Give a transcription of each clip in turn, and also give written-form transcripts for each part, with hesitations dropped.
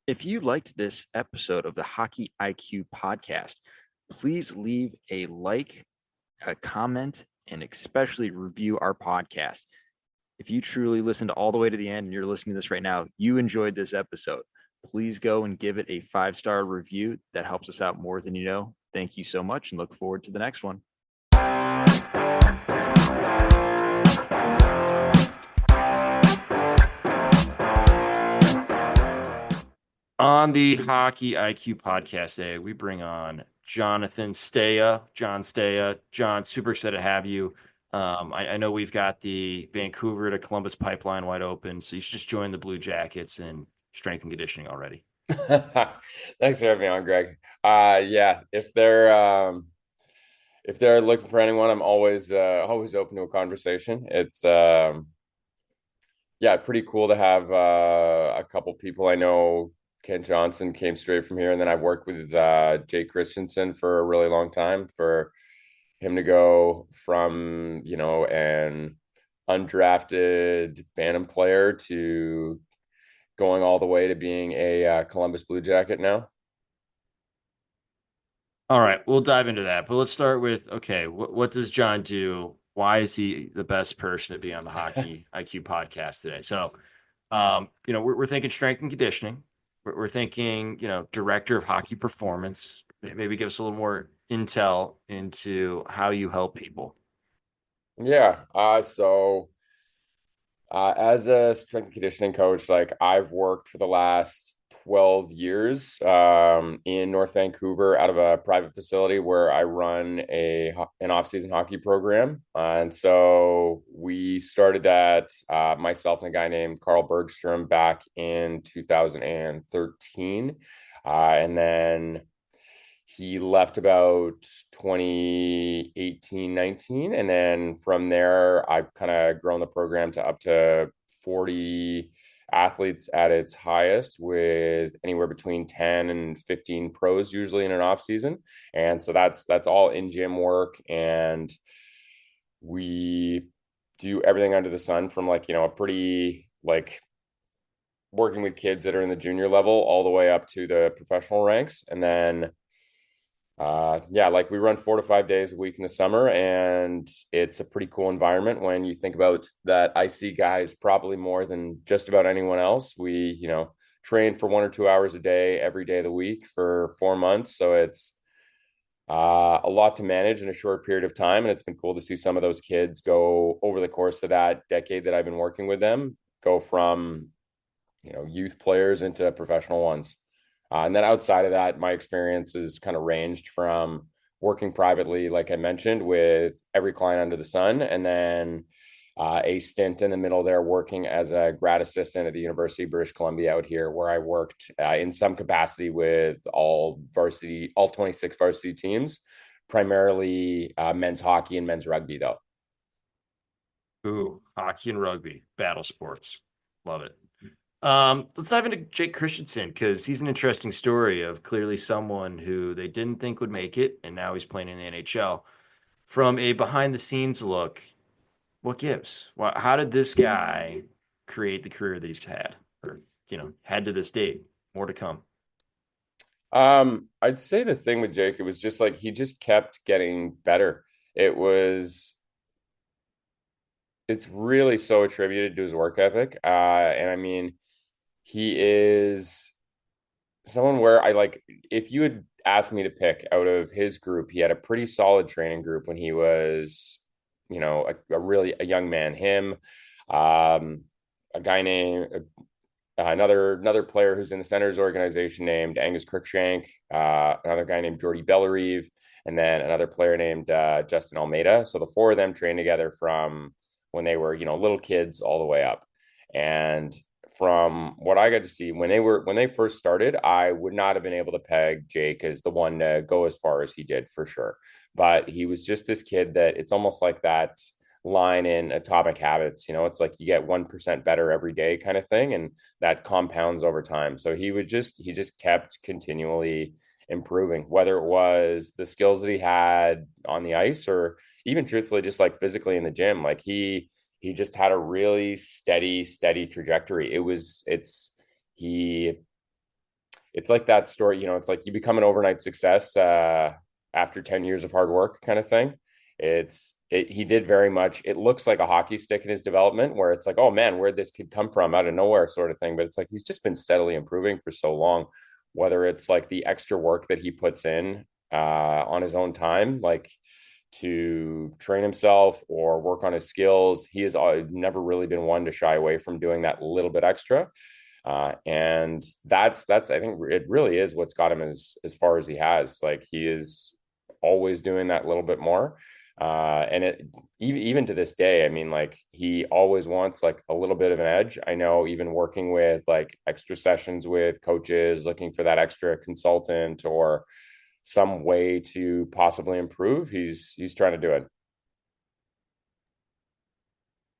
If you liked this episode of the Hockey IQ podcast, please leave a like, a comment, and especially review our podcast. If you truly listened all the way to the end and you're listening to this right now, you enjoyed this episode. Please go and give it a 5-star review. That helps us out more than you know. Thank you so much and look forward to the next one. On the Hockey IQ podcast today, we bring on Jon Stea. Jon Stea. Jon, super excited to have you. I know we've got the Vancouver to Columbus pipeline wide open, so you should just join the Blue Jackets in strength and conditioning already. Thanks for having me on, Greg. Yeah, if they're looking for anyone, I'm always open to a conversation. It's yeah, pretty cool to have a couple people I know. Ken Johnson came straight from here, and then I've worked with Jake Christensen for a really long time. For him to go from an undrafted Bantam player to going all the way to being a Columbus Blue Jacket now. All right, we'll dive into that. But let's start with, okay, what does Jon do? Why is he the best person to be on the Hockey IQ podcast today? So, we're thinking strength and conditioning. We're thinking, director of hockey performance. Maybe give us a little more intel into how you help people. Yeah. As a strength and conditioning coach, like I've worked for the last 12 years in North Vancouver out of a private facility where I run an off-season hockey program. And so we started that, myself and a guy named Carl Bergstrom, back in 2013. And then he left about 2018, 19. And then from there, I've kind of grown the program to up to 40 athletes at its highest, with anywhere between 10 and 15 pros usually in an off season. And so that's all in gym work. And we do everything under the sun, from a pretty working with kids that are in the junior level all the way up to the professional ranks. And then yeah, like we run 4 to 5 days a week in the summer, and it's a pretty cool environment when you think about that. I see guys probably more than just about anyone else. We, train for 1 or 2 hours a day, every day of the week for 4 months. So it's a lot to manage in a short period of time. And it's been cool to see some of those kids go over the course of that decade that I've been working with them, go from, youth players into professional ones. And then outside of that, my experience has kind of ranged from working privately, like I mentioned, with every client under the sun, and then a stint in the middle there working as a grad assistant at the University of British Columbia out here, where I worked in some capacity with all 26 varsity teams, primarily men's hockey and men's rugby, though. Ooh, hockey and rugby, battle sports. Love it. Let's dive into Jake Christensen, because he's an interesting story of clearly someone who they didn't think would make it, and now he's playing in the NHL. From a behind the scenes look, what gives? How did this guy create the career that he's had, or had to this date? More to come. I'd say the thing with Jake, it was just like he just kept getting better. It was it's really so attributed to his work ethic. And I mean, he is someone where if you had asked me to pick out of his group, he had a pretty solid training group when he was, a young man. Him, a guy named another player who's in the Senators organization named Angus Cruikshank, another guy named Jordy Bellerive, and then another player named Justin Almeida. So the four of them trained together from when they were, little kids all the way up. And from what I got to see when they first started, I would not have been able to peg Jake as the one to go as far as he did, for sure. But he was just this kid that it's almost like that line in Atomic Habits. It's like you get 1% better every day kind of thing, and that compounds over time. So he just kept continually improving, whether it was the skills that he had on the ice, or even truthfully just like physically in the gym. Like he just had a really steady trajectory. He it's like that story, it's like you become an overnight success after 10 years of hard work kind of thing. He did very much, it looks like a hockey stick in his development where it's like, oh man, where'd this kid come from out of nowhere sort of thing. But it's like he's just been steadily improving for so long, whether it's like the extra work that he puts in on his own time, like to train himself or work on his skills. He has never really been one to shy away from doing that little bit extra. And that's I think it really is what's got him as far as he has. Like he is always doing that little bit more. And it even to this day, I mean, like he always wants like a little bit of an edge. I know even working with like extra sessions with coaches, looking for that extra consultant or some way to possibly improve, he's trying to do it.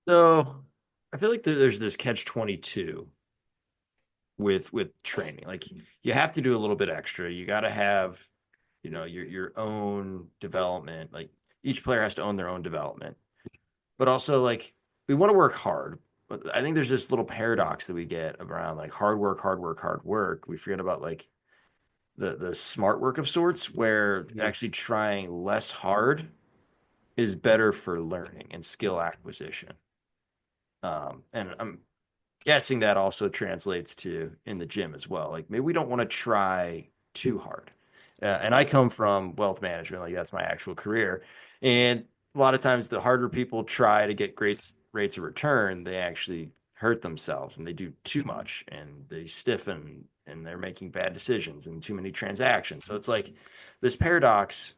So I feel like there's this catch 22 with training. Like you have to do a little bit extra. You got to have, your own development. Like each player has to own their own development. But also like we want to work hard. But I think there's this little paradox that we get around like hard work, hard work, hard work. We forget about like the smart work of sorts where actually trying less hard is better for learning and skill acquisition. And I'm guessing that also translates to in the gym as well. Like maybe we don't want to try too hard. And I come from wealth management, like that's my actual career. And a lot of times, the harder people try to get great rates of return, they actually hurt themselves and they do too much and they stiffen and they're making bad decisions and too many transactions. So it's like this paradox.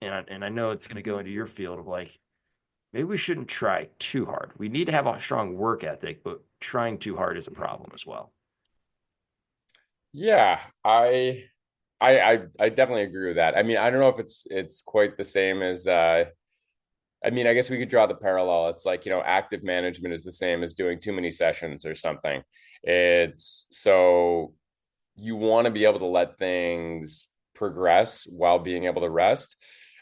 And I know it's going to go into your field of like, maybe we shouldn't try too hard. We need to have a strong work ethic, but trying too hard is a problem as well. Yeah, I definitely agree with that. I mean, I don't know if it's quite the same as I mean, I guess we could draw the parallel. It's like, active management is the same as doing too many sessions or something. It's so you want to be able to let things progress while being able to rest.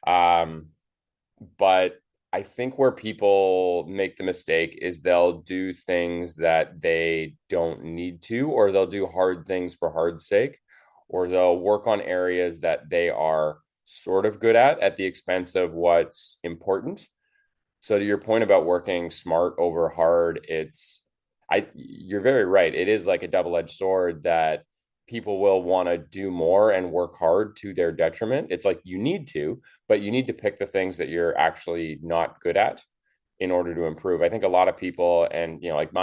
Um, but I think where people make the mistake is they'll do things that they don't need to, or they'll do hard things for hard's sake, or they'll work on areas that they are sort of good at the expense of what's important. So to your point about working smart over hard, you're very right. It is like a double-edged sword that people will want to do more and work hard to their detriment. It's like you need to, but you need to pick the things that you're actually not good at in order to improve. I think a lot of people, and like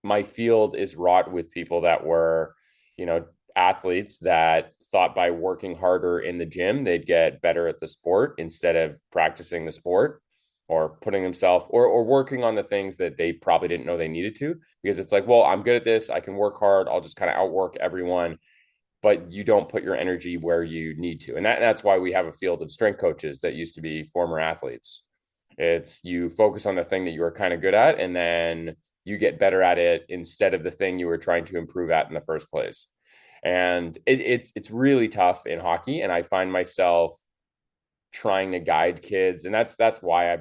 my field is wrought with people that were, you know, athletes that thought by working harder in the gym, they'd get better at the sport instead of practicing the sport or putting themselves or working on the things that they probably didn't know they needed to, because it's like, well, I'm good at this. I can work hard. I'll just kind of outwork everyone. But you don't put your energy where you need to. And that's why we have a field of strength coaches that used to be former athletes. It's you focus on the thing that you were kind of good at, and then you get better at it instead of the thing you were trying to improve at in the first place. And it's really tough in hockey. And I find myself trying to guide kids. And that's why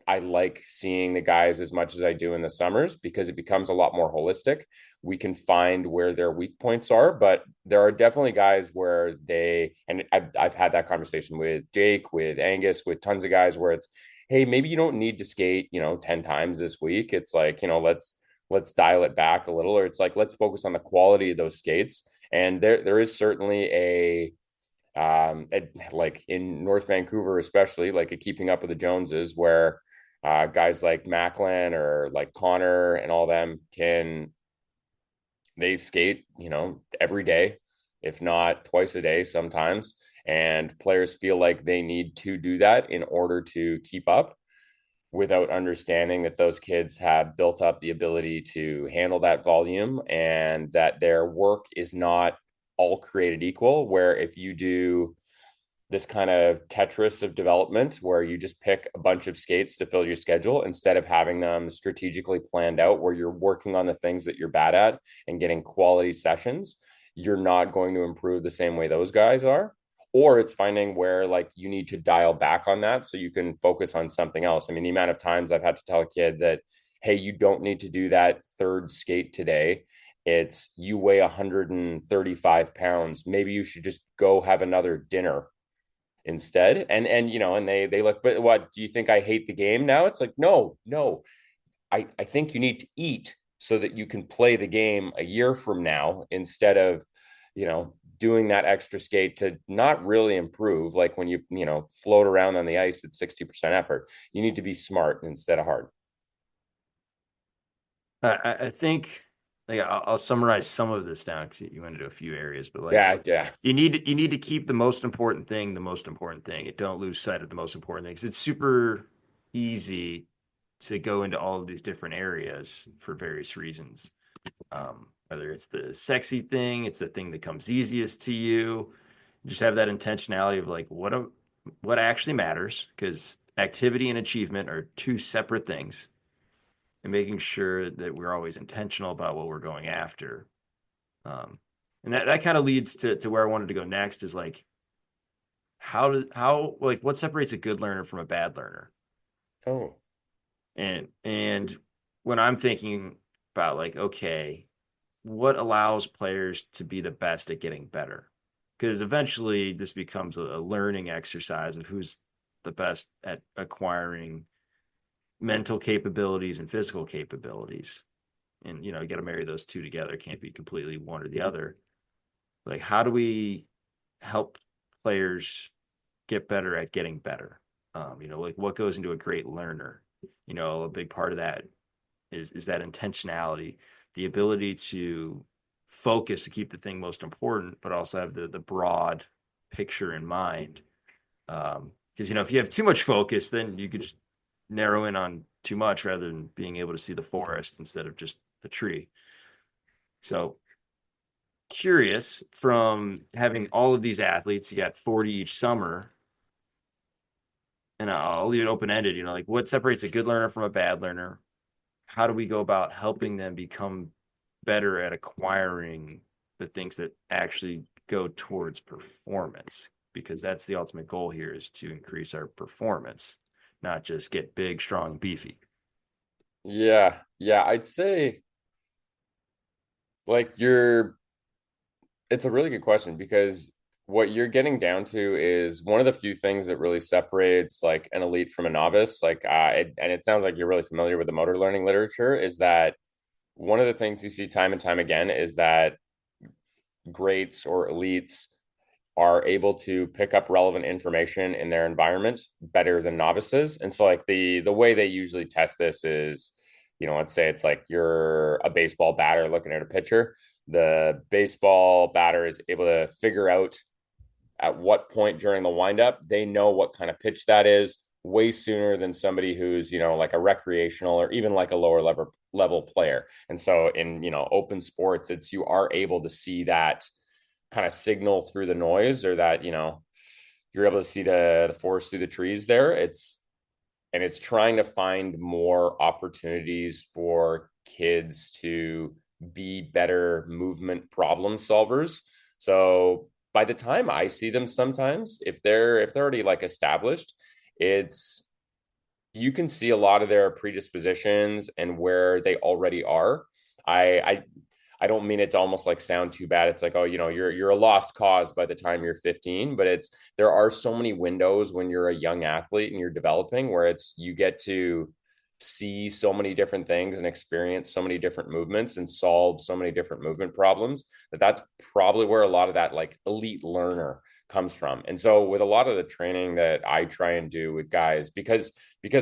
I like seeing the guys as much as I do in the summers, because it becomes a lot more holistic. We can find where their weak points are, but there are definitely guys where and I've had that conversation with Jake, with Angus, with tons of guys where it's, hey, maybe you don't need to skate, 10 times this week. It's like, let's dial it back a little, or it's like, let's focus on the quality of those skates. And there is certainly like in North Vancouver, especially like a keeping up with the Joneses, where guys like Macklin or like Connor and all them they skate, every day, if not twice a day sometimes. And players feel like they need to do that in order to keep up, without understanding that those kids have built up the ability to handle that volume and that their work is not all created equal. Where if you do this kind of Tetris of development where you just pick a bunch of skates to fill your schedule instead of having them strategically planned out where you're working on the things that you're bad at and getting quality sessions, you're not going to improve the same way those guys are. Or it's finding where like you need to dial back on that so you can focus on something else. I mean, the amount of times I've had to tell a kid that, hey, you don't need to do that third skate today. It's you weigh 135 pounds. Maybe you should just go have another dinner instead. And they look, but what do you think? I hate the game now? It's like, no, no. I think you need to eat so that you can play the game a year from now instead of, doing that extra skate to not really improve. Like when you float around on the ice at 60% effort, you need to be smart instead of hard. I think like I'll summarize some of this down because you went into a few areas, but like Yeah, yeah. you need to keep the most important thing the most important thing. And don't lose sight of the most important things. It's super easy to go into all of these different areas for various reasons. Whether it's the sexy thing, it's the thing that comes easiest to you. Just have that intentionality of like what actually matters because activity and achievement are two separate things, and making sure that we're always intentional about what we're going after. Um, and that kind of leads to where I wanted to go next is like how like what separates a good learner from a bad learner? Oh, And when I'm thinking about like, okay, what allows players to be the best at getting better? Because eventually this becomes a learning exercise of who's the best at acquiring mental capabilities and physical capabilities. And you got to marry those two together. It can't be completely one or the other. Like, how do we help players get better at getting better? Like what goes into a great learner? A big part of that is that intentionality, the ability to focus to keep the thing most important, but also have the broad picture in mind. Because if you have too much focus, then you could just narrow in on too much rather than being able to see the forest instead of just a tree. So curious from having all of these athletes, you got 40 each summer, and I'll leave it open ended, like what separates a good learner from a bad learner? How do we go about helping them become better at acquiring the things that actually go towards performance? Because that's the ultimate goal here is to increase our performance, not just get big, strong, beefy. yeah, yeah. I'd say like you're it's a really good question because what you're getting down to is one of the few things that really separates like an elite from a novice. And it sounds like you're really familiar with the motor learning literature. Is that one of the things you see time and time again is that greats or elites are able to pick up relevant information in their environment better than novices. And so like the way they usually test this is, let's say it's like you're a baseball batter looking at a pitcher. The baseball batter is able to figure out at what point during the windup they know what kind of pitch that is way sooner than somebody who's like a recreational or even like a lower level player. And so in open sports, it's you are able to see that kind of signal through the noise, or that you're able to see the forest through the trees there. It's trying to find more opportunities for kids to be better movement problem solvers. So by the time I see them, sometimes if they're already like established, it's you can see a lot of their predispositions and where they already are. I don't mean it to almost like sound too bad. It's like, oh, you're a lost cause by the time you're 15, but there are so many windows when you're a young athlete and you're developing where it's you get to see so many different things and experience so many different movements and solve so many different movement problems that's probably where a lot of that like elite learner comes from. And so with a lot of the training that I try and do with guys, because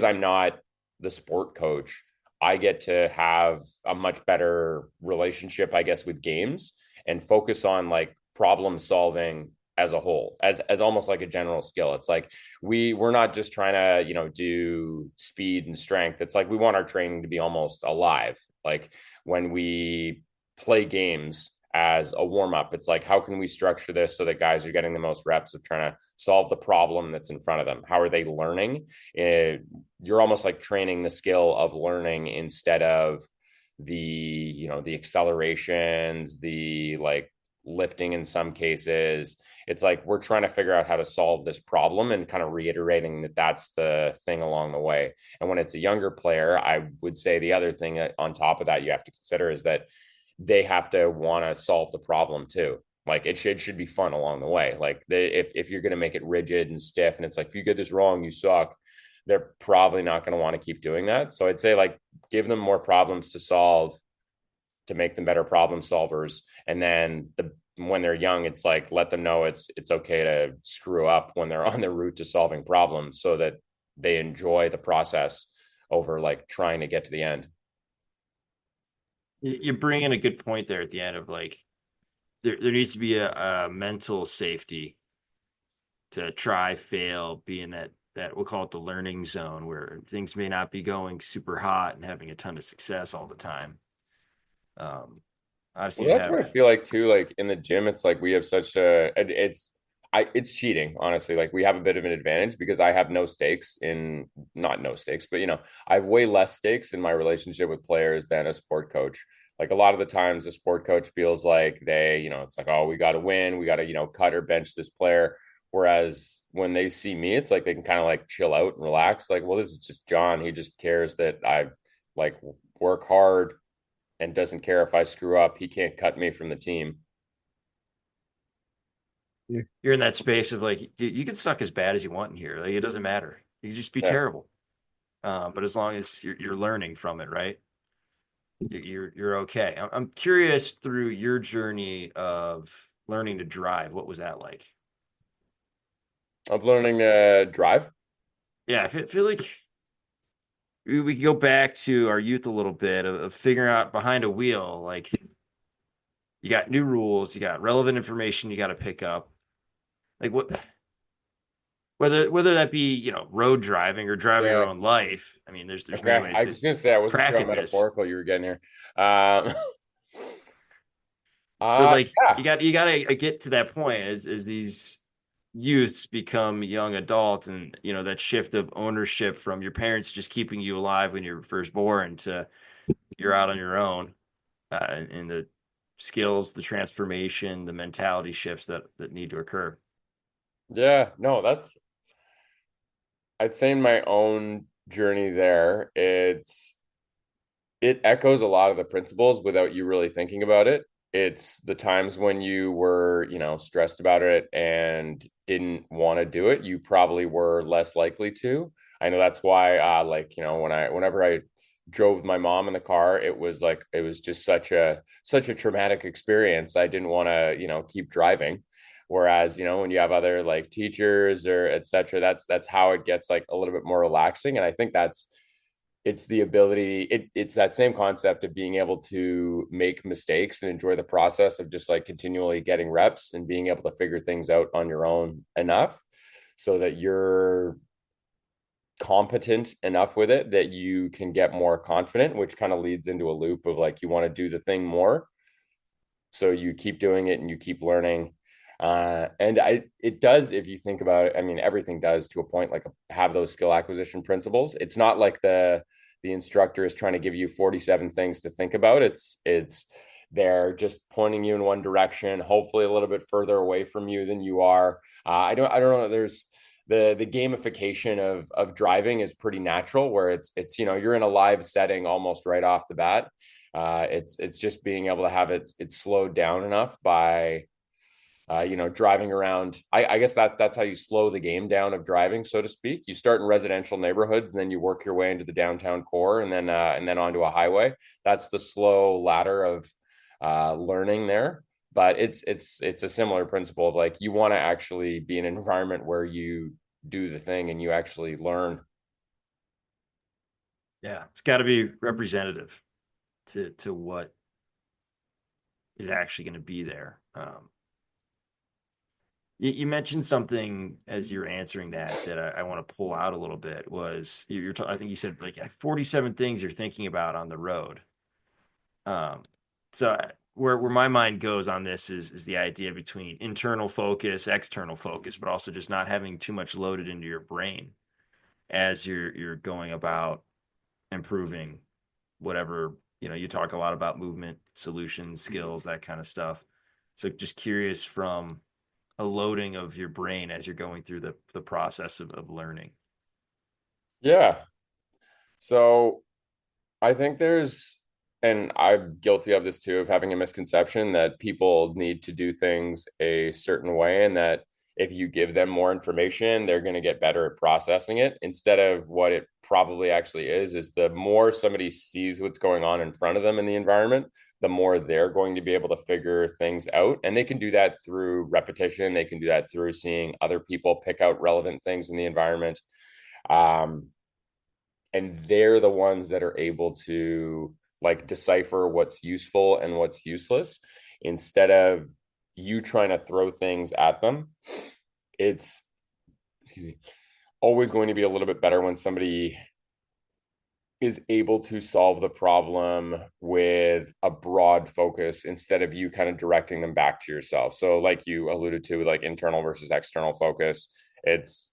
I'm not the sport coach, I get to have a much better relationship, I guess, with games and focus on like problem solving as a whole, as almost like a general skill. It's like we're not just trying to, do speed and strength. It's like we want our training to be almost alive. Like when we play games as a warm up, it's like how can we structure this so that guys are getting the most reps of trying to solve the problem that's in front of them? How are they learning? You're almost like training the skill of learning instead of the accelerations, the like lifting in some cases. It's like we're trying to figure out how to solve this problem and kind of reiterating that that's the thing along the way. And when it's a younger player, I would say the other thing on top of that you have to consider is that they have to want to solve the problem too. Like it should be fun along the way. Like if you're going to make it rigid and stiff, and it's like if you get this wrong, you suck. They're probably not going to want to keep doing that. So I'd say like give them more problems to solve to make them better problem solvers. And then when they're young, it's like let them know it's okay to screw up when they're on their route to solving problems, so that they enjoy the process over like trying to get to the end. You bring in a good point there at the end of like there needs to be a mental safety to try, fail, be in that we'll call it the learning zone where things may not be going super hot and having a ton of success all the time. Um, Obviously, Well, you that's have what I feel like too. Like in the gym, it's like we have such a it's cheating, honestly. Like we have a bit of an advantage because I have no stakes in not no stakes, but I have way less stakes in my relationship with players than a sport coach. Like a lot of the times a sport coach feels like it's like, oh, we got to win, we got to, cut or bench this player. Whereas when they see me, it's like they can kind of like chill out and relax. Like, well, this is just Jon. He just cares that I like work hard and doesn't care if I screw up. He can't cut me from the team. you're in that space of like, dude, you can suck as bad as you want in here. Like it doesn't matter. You can just be Yeah. terrible. But as long as you're learning from it, right? You're okay. I'm curious through your journey of learning to drive. What was that like? Of learning to drive. Yeah, I feel like we could go back to our youth a little bit of figuring out behind a wheel. Like you got new rules, you got relevant information you got to pick up. Like whether that be road driving or driving your Yeah. own life. I mean, there's many Okay. ways I to was gonna say I wasn't sure crack how at this. metaphorical you were getting here. Um, But like yeah. you gotta get to that point as these youths become young adults, and that shift of ownership from your parents just keeping you alive when you're first born to you're out on your own, and the skills, the transformation, the mentality shifts that need to occur. Yeah. No, I'd say in my own journey there, it echoes a lot of the principles without you really thinking about it. It's the times when you were, stressed about it and didn't want to do it, you probably were less likely to. I know that's why, like, whenever I drove with my mom in the car, it was like, it was just such a traumatic experience. I didn't want to, keep driving. Whereas, when you have other like teachers or etc., that's how it gets like a little bit more relaxing. And I think it's the ability it's that same concept of being able to make mistakes and enjoy the process of just like continually getting reps and being able to figure things out on your own enough so that you're competent enough with it that you can get more confident, which kind of leads into a loop of like you want to do the thing more, so you keep doing it and you keep learning. And it does, if you think about it, I mean, everything does to a point, like have those skill acquisition principles. It's not like the instructor is trying to give you 47 things to think about. It's they're just pointing you in one direction, hopefully a little bit further away from you than you are. I don't know. There's the gamification of driving is pretty natural, where it's you're in a live setting almost right off the bat. It's just being able to have it's slowed down enough by driving around. I guess that's how you slow the game down of driving, so to speak. You start in residential neighborhoods and then you work your way into the downtown core and then onto a highway. That's the slow ladder of learning there. But it's a similar principle of like you want to actually be in an environment where you do the thing and you actually learn. Yeah, it's got to be representative to what is actually going to be there. You mentioned something as you're answering that I want to pull out a little bit was I think you said like 47 things you're thinking about on the road. Um, so where my mind goes on this is the idea between internal focus, external focus, but also just not having too much loaded into your brain as you're going about improving whatever, you talk a lot about movement, solutions, skills, that kind of stuff. So just curious from a loading of your brain as you're going through the process of learning. Yeah. So I think there's And I'm guilty of this too, of having a misconception that people need to do things a certain way, and that if you give them more information, they're going to get better at processing it. Instead of what it probably actually is the more somebody sees what's going on in front of them in the environment, the more they're going to be able to figure things out. And they can do that through repetition. They can do that through seeing other people pick out relevant things in the environment. Um, and they're the ones that are able to like decipher what's useful and what's useless instead of you trying to throw things at them. It's, excuse me, always going to be a little bit better when somebody is able to solve the problem with a broad focus instead of you kind of directing them back to yourself. So like you alluded to, like internal versus external focus, it's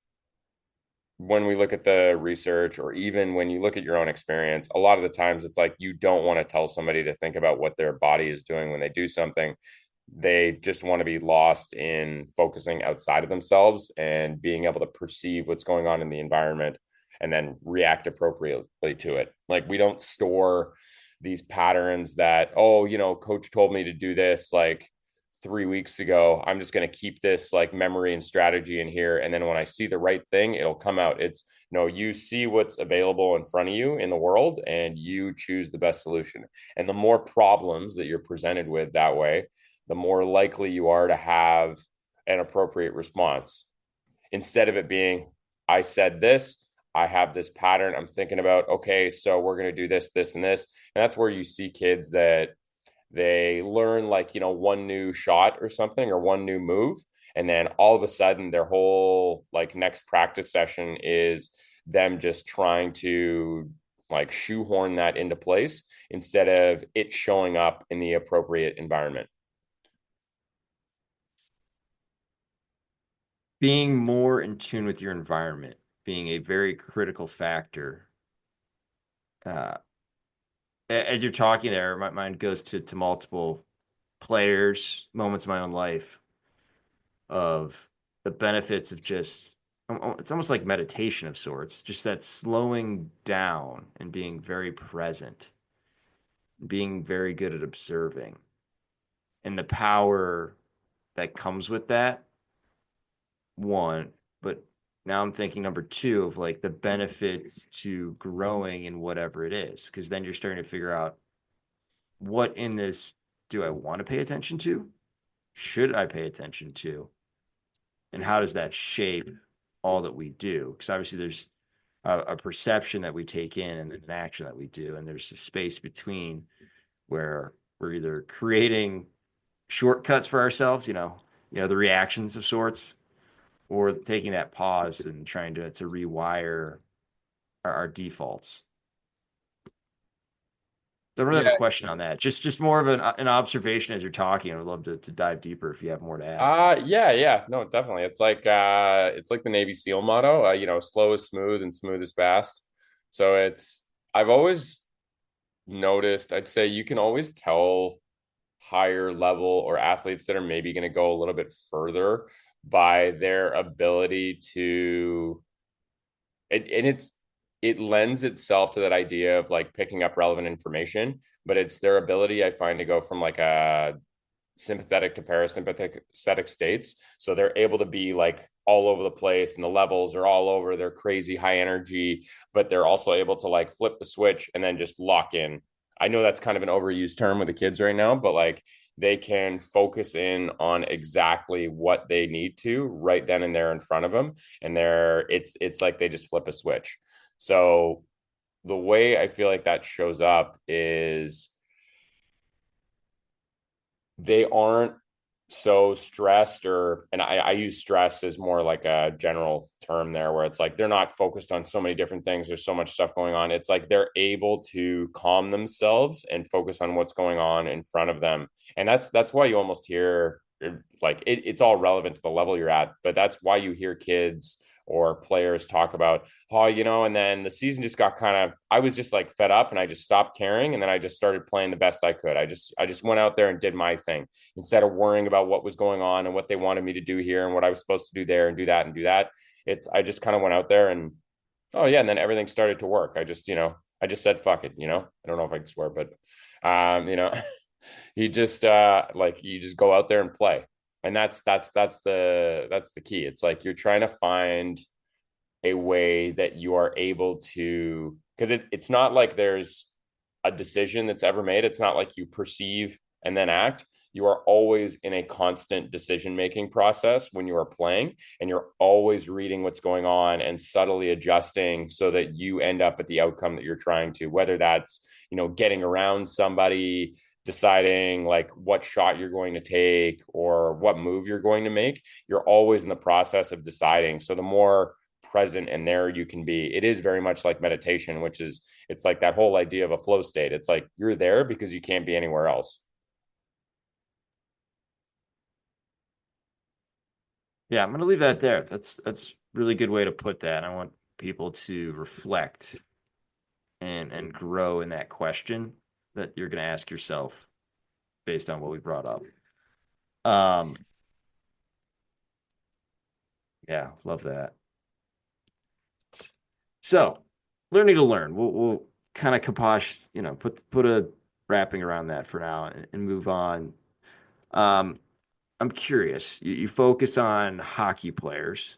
when we look at the research, or even when you look at your own experience, a lot of the times it's like you don't want to tell somebody to think about what their body is doing when they do something. They just want to be lost in focusing outside of themselves and being able to perceive what's going on in the environment and then react appropriately to it. Like we don't store these patterns that, oh, coach told me to do this like 3 weeks ago. I'm just going to keep this like memory and strategy in here. And then when I see the right thing, it'll come out. It's no, you see what's available in front of you in the world and you choose the best solution. And the more problems that you're presented with that way, the more likely you are to have an appropriate response. Instead of it being, I said this, I have this pattern, I'm thinking about, okay, so we're going to do this, this, and this. And that's where you see kids that they learn like, one new shot or something or one new move. And then all of a sudden, their whole like next practice session is them just trying to like shoehorn that into place instead of it showing up in the appropriate environment. Being more in tune with your environment being a very critical factor. Uh, as you're talking there, my mind goes to multiple players, moments in my own life of the benefits of just it's almost like meditation of sorts, just that slowing down and being very present, being very good at observing, and the power that comes with that. One, but now I'm thinking number two of like the benefits to growing in whatever it is, because then you're starting to figure out what in this do I want to pay attention to? Should I pay attention to? And how does that shape all that we do? Because obviously there's a perception that we take in and an action that we do, and there's a space between where we're either creating shortcuts for ourselves, the reactions of sorts, or taking that pause and trying to rewire our defaults. Don't really have a Yeah. question on that. Just more of an observation as you're talking. I would love to dive deeper if you have more to add. Yeah. No, definitely. It's like the Navy SEAL motto, slow is smooth and smooth is fast. So I've always noticed, I'd say you can always tell higher level or athletes that are maybe going to go a little bit further by their ability to it lends itself to that idea of like picking up relevant information, but it's their ability, I find, to go from like a sympathetic to parasympathetic states. So they're able to be like all over the place and the levels are all over. They're crazy high energy, but they're also able to like flip the switch and then just lock in. I know that's kind of an overused term with the kids right now, but like they can focus in on exactly what they need to right then and there in front of them. And it's like they just flip a switch. So the way I feel like that shows up is they aren't so stressed, and I use stress as more like a general term there, where it's like they're not focused on so many different things, there's so much stuff going on. It's like they're able to calm themselves and focus on what's going on in front of them. And that's why you almost hear like it's all relevant to the level you're at, but that's why you hear kids or players talk about, oh, and then the season just got I was just like fed up and I just stopped caring. And then I just started playing the best I could. I just went out there and did my thing instead of worrying about what was going on and what they wanted me to do here and what I was supposed to do there and do that and do that. I just kind of went out there and, oh yeah. And then everything started to work. I just said, fuck it. I don't know if I can swear, but You know, he just like you just go out there and play. And that's the key. It's like you're trying to find a way that you are able to, because it's not like there's a decision that's ever made. It's not like you perceive and then act. You are always in a constant decision making process when you are playing, and you're always reading what's going on and subtly adjusting so that you end up at the outcome that you're trying to, whether that's, getting around somebody, deciding like what shot you're going to take or what move you're going to make. You're always in the process of deciding. So the more present and there you can be, it is very much like meditation, which is, it's like that whole idea of a flow state. It's like you're there because you can't be anywhere else. Yeah, I'm gonna leave that there. That's really good way to put that. I want people to reflect and grow in that question that you're gonna ask yourself based on what we brought up. Um, yeah, love that. So, learning to learn. We'll kind of kaposh, put a wrapping around that for now and move on. Um, I'm curious. You focus on hockey players.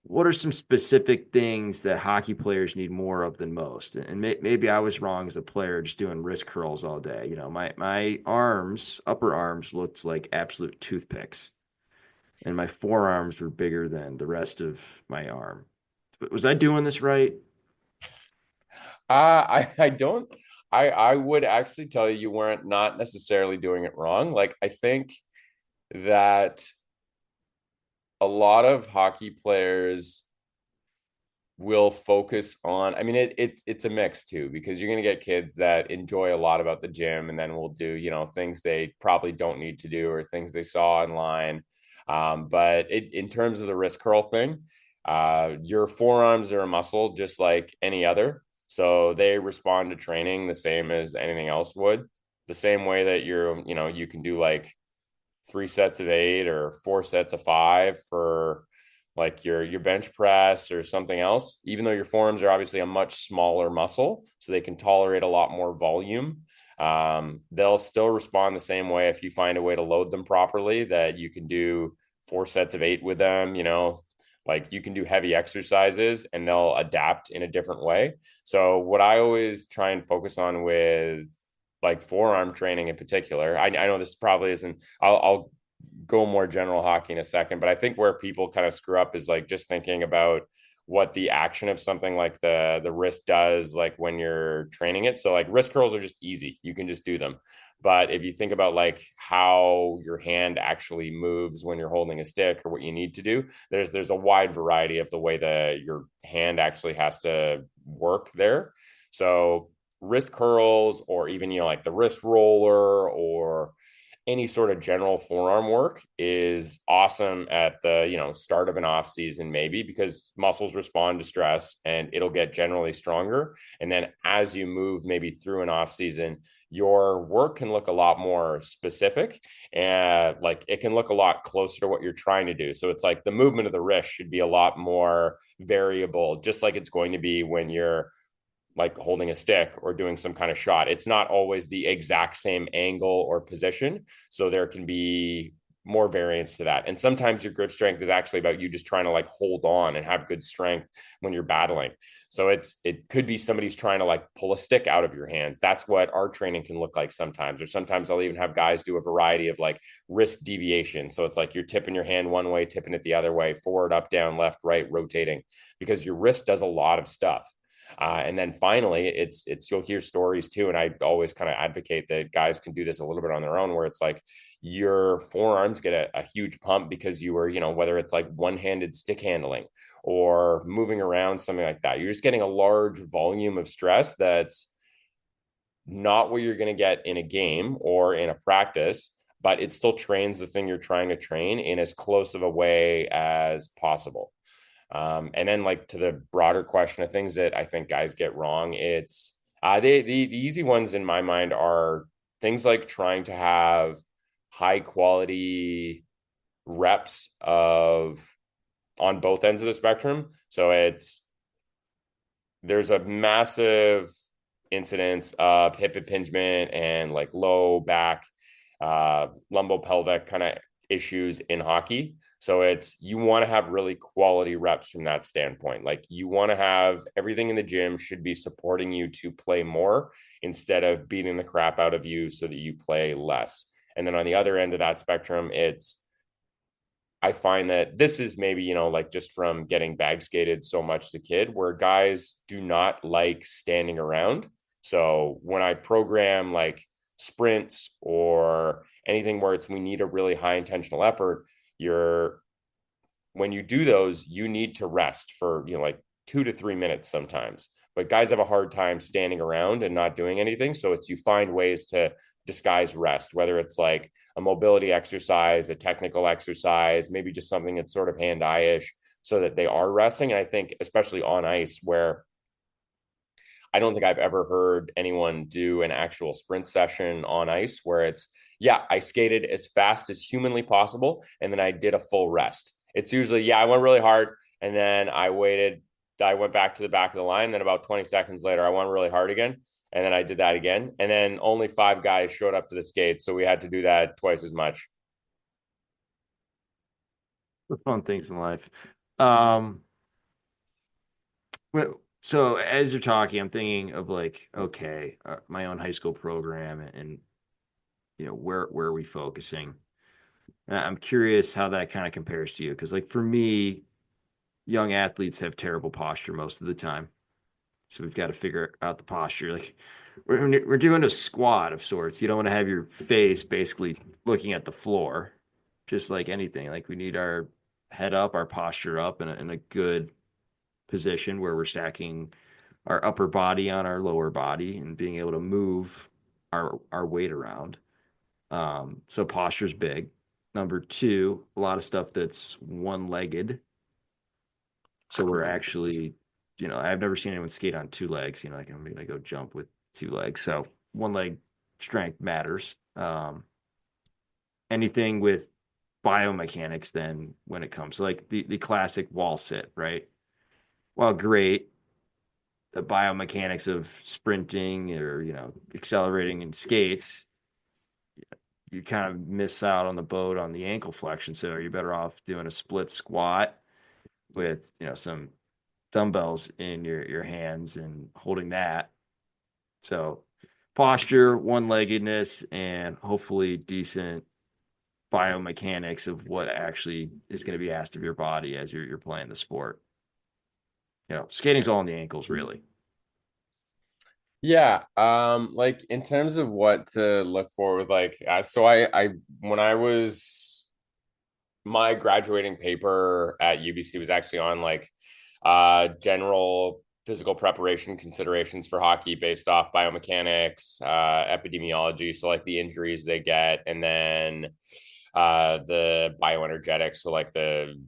What are some specific things that hockey players need more of than most? And maybe I was wrong as a player, just doing wrist curls all day. My arms, upper arms, looked like absolute toothpicks, and my forearms were bigger than the rest of my arm. Was I doing this right? I don't. I would actually tell you weren't not necessarily doing it wrong. Like I think that a lot of hockey players will focus on, I mean, it's a mix too, because you're going to get kids that enjoy a lot about the gym and then will do, things they probably don't need to do or things they saw online. But in terms of the wrist curl thing, your forearms are a muscle just like any other. So they respond to training the same as anything else would. The same way that you can do like 3 sets of 8 or 4 sets of 5 for like your bench press or something else, even though your forearms are obviously a much smaller muscle, so they can tolerate a lot more volume. They'll still respond the same way if you find a way to load them properly, that you can do 4 sets of 8 with them, like you can do heavy exercises and they'll adapt in a different way. So what I always try and focus on with like forearm training in particular, I know this probably isn't, I'll go more general hockey in a second, but I think where people kind of screw up is like just thinking about what the action of something like the wrist does like when you're training it. So like wrist curls are just easy. You can just do them. But if you think about like how your hand actually moves when you're holding a stick or what you need to do, there's a wide variety of the way that your hand actually has to work there. So wrist curls, or even like the wrist roller, or any sort of general forearm work is awesome at the start of an off season, maybe because muscles respond to stress and it'll get generally stronger. And then as you move maybe through an off season, your work can look a lot more specific, and like it can look a lot closer to what you're trying to do. So it's like the movement of the wrist should be a lot more variable, just like it's going to be when you're like holding a stick or doing some kind of shot. It's not always the exact same angle or position. So there can be more variance to that. And sometimes your grip strength is actually about you just trying to like hold on and have good strength when you're battling. So it could be somebody's trying to like pull a stick out of your hands. That's what our training can look like sometimes. Or sometimes I'll even have guys do a variety of like wrist deviation. So it's like you're tipping your hand one way, tipping it the other way, forward, up, down, left, right, rotating, because your wrist does a lot of stuff. And then finally, it's you'll hear stories too, and I always kind of advocate that guys can do this a little bit on their own, where it's like your forearms get a huge pump because you were, whether it's like one-handed stick handling or moving around, something like that. You're just getting a large volume of stress that's not what you're going to get in a game or in a practice, but it still trains the thing you're trying to train in as close of a way as possible. And then like to the broader question of things that I think guys get wrong, it's the easy ones in my mind are things like trying to have high quality reps of on both ends of the spectrum. So there's a massive incidents of hip impingement and like low back, lumbopelvic kind of issues in hockey. So it's, you want to have really quality reps from that standpoint. Like you want to have everything in the gym should be supporting you to play more instead of beating the crap out of you so that you play less. And then on the other end of that spectrum, it's, I find that this is maybe, like just from getting bag skated so much as a kid, where guys do not like standing around. So when I program like sprints or anything where it's, we need a really high intentional effort, you're, when you do those, you need to rest for, like 2 to 3 minutes sometimes. But guys have a hard time standing around and not doing anything. So it's, you find ways to disguise rest, whether it's like a mobility exercise, a technical exercise, maybe just something that's sort of hand-eye-ish so that they are resting. And I think especially on ice, where I don't think I've ever heard anyone do an actual sprint session on ice where it's, yeah, I skated as fast as humanly possible and then I did a full rest. It's usually, yeah, I went really hard and then I waited. I went back to the back of the line. Then about 20 seconds later, I went really hard again. And then I did that again. And then only 5 guys showed up to the skate. So we had to do that twice as much. The fun things in life. Um, so as you're talking, I'm thinking of like, okay, my own high school program and where are we focusing? I'm curious how that kind of compares to you because like for me, young athletes have terrible posture most of the time. So we've got to figure out the posture. Like we're doing a squat of sorts. You don't want to have your face basically looking at the floor, just like anything. Like we need our head up, our posture up in a good position where we're stacking our upper body on our lower body and being able to move our weight around. So posture's big. Number two, a lot of stuff that's one-legged. So we're actually, I've never seen anyone skate on two legs. Like I'm gonna go jump with two legs. So one leg strength matters. Anything with biomechanics then when it comes to like the classic wall sit, right? Well, great. The biomechanics of sprinting or accelerating in skates, you kind of miss out on the boat on the ankle flexion. So are you better off doing a split squat with some dumbbells in your hands and holding that? So posture, one-leggedness, and hopefully decent biomechanics of what actually is going to be asked of your body as you're playing the sport. Skating's all in the ankles, really. Yeah, like in terms of what to look for with like, so I when I was, my graduating paper at UBC was actually on like general physical preparation considerations for hockey based off biomechanics, epidemiology, so like the injuries they get, and then the bioenergetics, so like the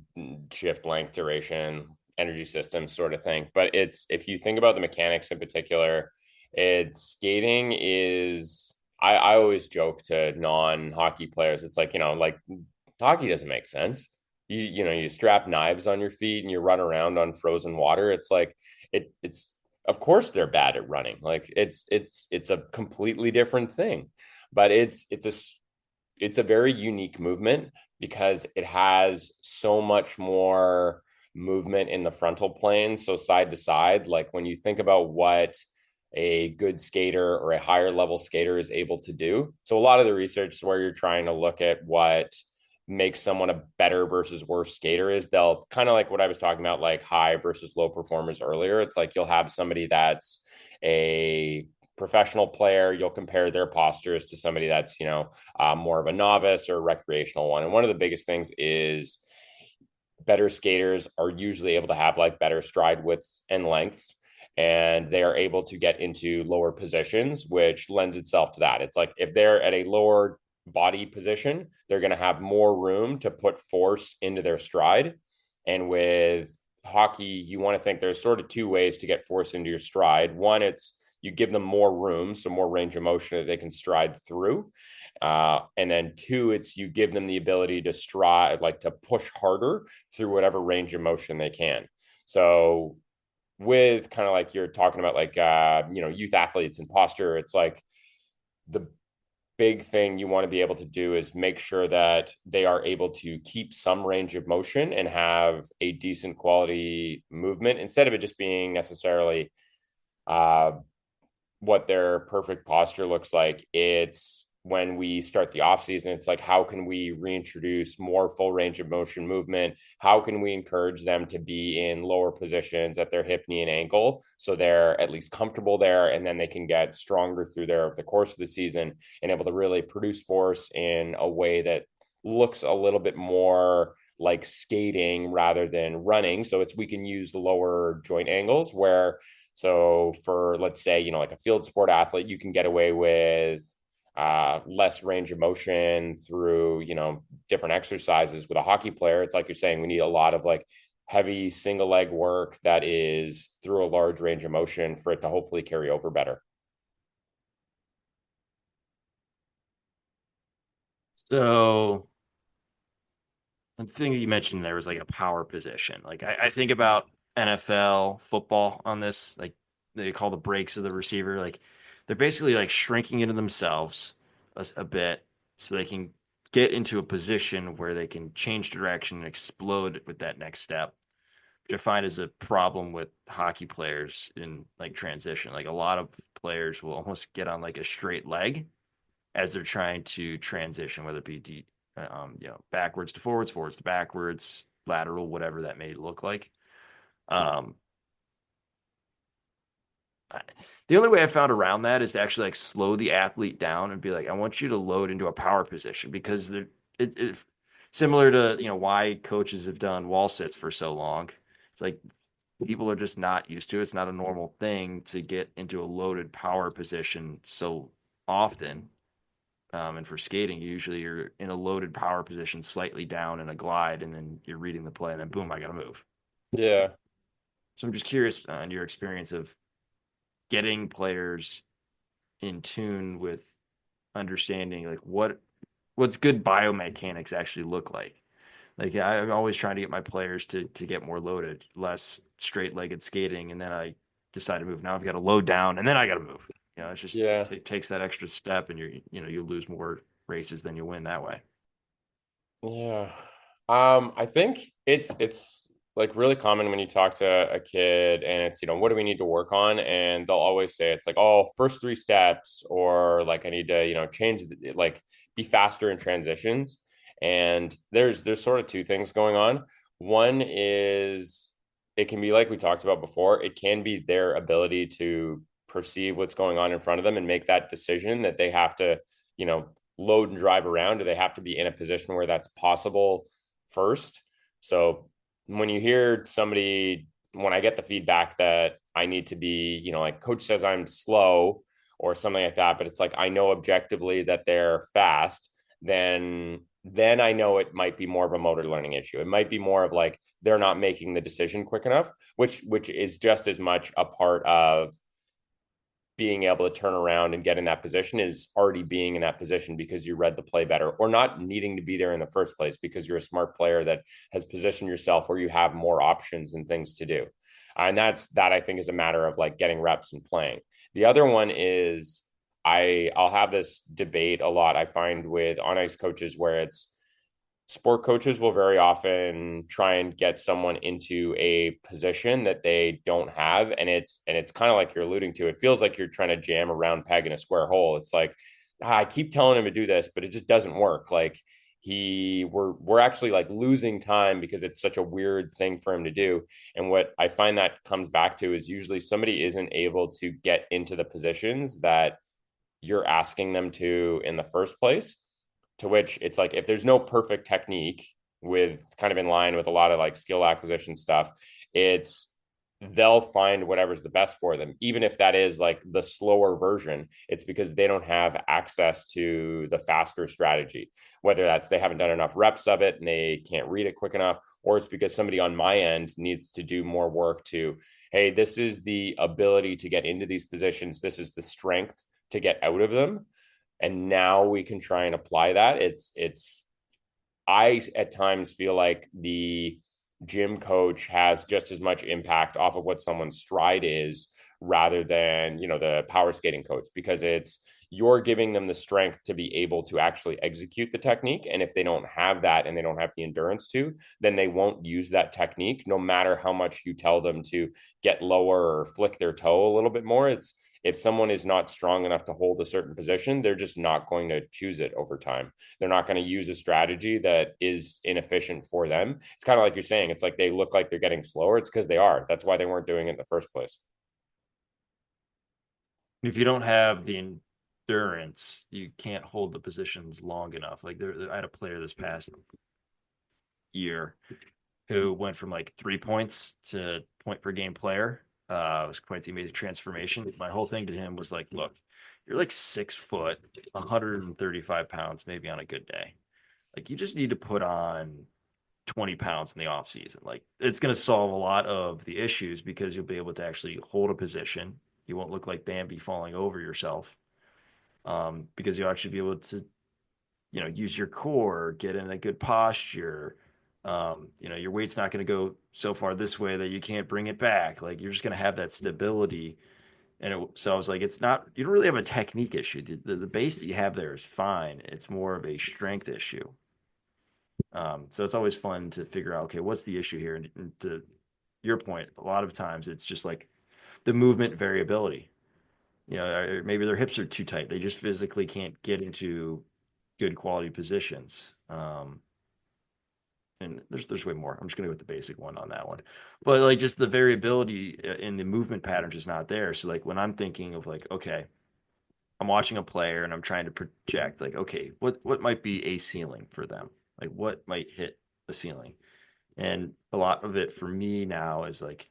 shift length, duration, energy system sort of thing. But it's, if you think about the mechanics in particular, it's, skating is, I always joke to non-hockey players, it's like, like hockey doesn't make sense. You strap knives on your feet and you run around on frozen water. It's like, it's, of course they're bad at running. Like it's a completely different thing. But it's a very unique movement because it has so much more movement in the frontal plane, so side to side. Like when you think about what a good skater or a higher level skater is able to do, so a lot of the research where you're trying to look at what makes someone a better versus worse skater is, they'll kind of like what I was talking about, like high versus low performers earlier. It's like you'll have somebody that's a professional player, you'll compare their postures to somebody that's, more of a novice or a recreational one. And one of the biggest things is better skaters are usually able to have like better stride widths and lengths, and they are able to get into lower positions, which lends itself to that. It's like if they're at a lower body position, they're going to have more room to put force into their stride. And with hockey, you want to think there's sort of two ways to get force into your stride. One, it's you give them more room, so more range of motion that they can stride through. And then two, it's you give them the ability to stride, like to push harder through whatever range of motion they can. So with kind of like you're talking about, like, youth athletes and posture, it's like the big thing you want to be able to do is make sure that they are able to keep some range of motion and have a decent quality movement instead of it just being necessarily uh, what their perfect posture looks like. It's when we start the off season, it's like, how can we reintroduce more full range of motion movement? How can we encourage them to be in lower positions at their hip, knee, and ankle so they're at least comfortable there, and then they can get stronger through there over the course of the season and able to really produce force in a way that looks a little bit more like skating rather than running. So it's, we can use the lower joint angles where, so for, let's say, like a field sport athlete, you can get away with less range of motion through, different exercises. With a hockey player, it's like you're saying, we need a lot of like heavy single leg work that is through a large range of motion for it to hopefully carry over better. So the thing that you mentioned there was like a power position. Like I think about NFL football on this, like they call the breaks of the receiver. Like they're basically like shrinking into themselves a bit so they can get into a position where they can change direction and explode with that next step, which I find is a problem with hockey players in like transition. Like a lot of players will almost get on like a straight leg as they're trying to transition, whether it be backwards to forwards, forwards to backwards, lateral, whatever that may look like. Um, the only way I found around that is to actually like slow the athlete down and be like, I want you to load into a power position because it similar to why coaches have done wall sits for so long. It's like people are just not used to it. It's not a normal thing to get into a loaded power position so often. And for skating, usually you're in a loaded power position, slightly down in a glide, and then you're reading the play, and then boom, I got to move. Yeah. So I'm just curious on your experience of getting players in tune with understanding like what's good biomechanics actually look like. Like I'm always trying to get my players to get more loaded, less straight legged skating, and then I decide to move. Now I've got to load down, and then I got to move. It's just Yeah. takes that extra step, and you lose more races than you win that way. Yeah. I think it's like really common when you talk to a kid and it's, what do we need to work on? And they'll always say it's like, oh, first three steps, or like I need to, change like be faster in transitions. And there's sort of two things going on. One is it can be like we talked about before, it can be their ability to perceive what's going on in front of them and make that decision that they have to, you know, load and drive around? Do they have to be in a position where that's possible first? So when you hear somebody, when I get the feedback that I need to be, like coach says I'm slow or something like that, but it's like I know objectively that they're fast, then I know it might be more of a motor learning issue. It might be more of like they're not making the decision quick enough, which is just as much a part of being able to turn around and get in that position is already being in that position because you read the play better, or not needing to be there in the first place because you're a smart player that has positioned yourself where you have more options and things to do. And that I think is a matter of like getting reps and playing. The other one is I'll have this debate a lot I find with on ice coaches where it's sport coaches will very often try and get someone into a position that they don't have, and it's kind of like you're alluding to, it feels like you're trying to jam a round peg in a square hole. It's like, I keep telling him to do this but it just doesn't work. Like we're actually like losing time because it's such a weird thing for him to do. And what I find that comes back to is usually somebody isn't able to get into the positions that you're asking them to in the first place, to which it's like if there's no perfect technique, with kind of in line with a lot of like skill acquisition stuff, it's they'll find whatever's the best for them, even if that is like the slower version. It's because they don't have access to the faster strategy, whether that's they haven't done enough reps of it and they can't read it quick enough, or it's because somebody on my end needs to do more work to, hey, this is the ability to get into these positions, this is the strength to get out of them, and now we can try and apply that. It's I at times feel like the gym coach has just as much impact off of what someone's stride is rather than, the power skating coach, because it's you're giving them the strength to be able to actually execute the technique. And if they don't have that and they don't have the endurance to, then they won't use that technique no matter how much you tell them to get lower or flick their toe a little bit more. It's if someone is not strong enough to hold a certain position, they're just not going to choose it over time. They're not going to use a strategy that is inefficient for them. It's kind of like you're saying, it's like they look like they're getting slower. It's because they are. That's why they weren't doing it in the first place. If you don't have the endurance, you can't hold the positions long enough. Like I had a player this past year who went from like 3 points to point per game player. It was quite the amazing transformation. My whole thing to him was like, look, you're like 6 foot, 135 pounds, maybe on a good day. Like you just need to put on 20 pounds in the off season. Like it's going to solve a lot of the issues because you'll be able to actually hold a position. You won't look like Bambi falling over yourself, because you'll actually be able to, use your core, get in a good posture. Your weight's not going to go so far this way that you can't bring it back. Like you're just going to have that stability. So I was like, it's not, you don't really have a technique issue. The base that you have there is fine. It's more of a strength issue. So it's always fun to figure out, okay, what's the issue here? And to your point, a lot of times it's just like the movement variability. Or maybe their hips are too tight. They just physically can't get into good quality positions. And there's way more. I'm just gonna go with the basic one on that one. But like just the variability in the movement patterns is not there. So like when I'm thinking of like, okay, I'm watching a player and I'm trying to project like, okay, what might be a ceiling for them? Like what might hit the ceiling? And a lot of it for me now is like